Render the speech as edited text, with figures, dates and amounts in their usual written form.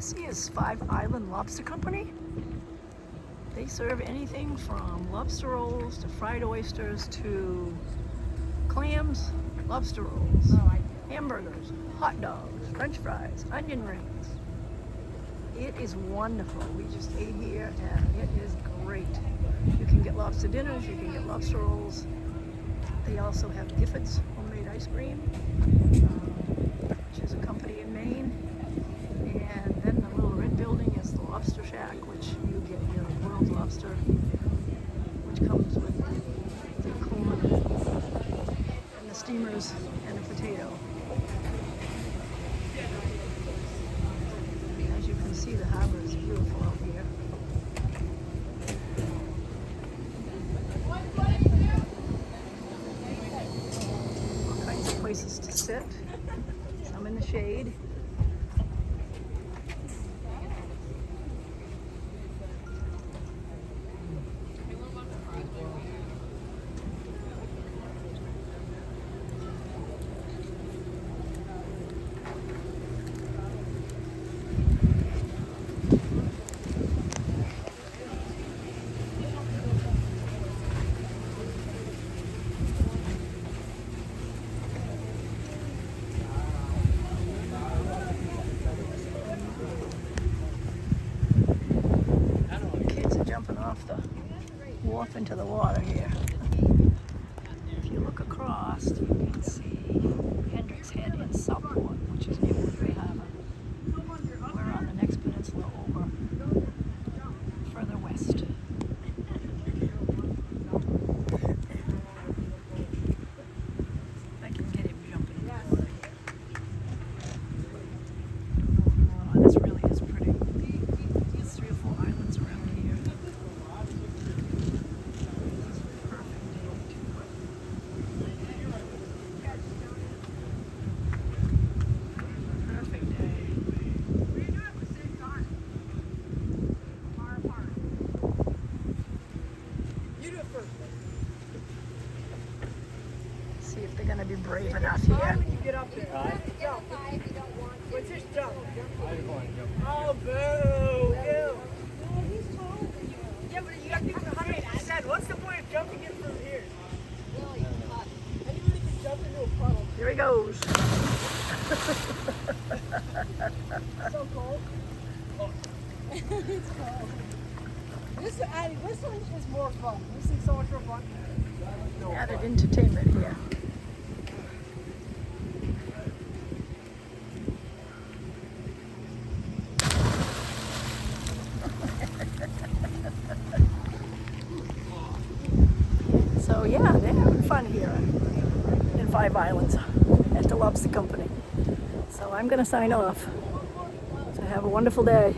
This is Five Islands Lobster Company. They serve anything from lobster rolls to fried oysters to clams, lobster rolls, hamburgers, hot dogs, french fries, onion rings. It is wonderful. We just ate here and it is great. You can get lobster dinners, you can get lobster rolls. They also have Giffords homemade ice cream, which is a company in Maine. And then the little red building is the Lobster Shack, which you get your world lobster, which comes with the corn and the steamers and a potato. As you can see, the harbor is beautiful out here. All kinds of places to sit, some in the shade. Jumping off the wharf into the water here. If you look across, you can see Hendricks Head in Southport, which is near Woodbury Harbor. We're on the next peninsula over, further west. I can get him jumping in the water. Oh, this really is pretty. There's 3 or 4 islands around here. See if they're gonna be brave enough here. Get up there. What's this jump? Oh, boo! Ew. Yeah, but you got to give it 100%. What's the point of jumping in from here? Anybody can jump into a puddle. Here he goes. So cold. It's cold. This one is more fun. This is so much more fun. Added entertainment here. So yeah, they're having fun here in Five Islands at the Lobster Company. So I'm going to sign off. So have a wonderful day.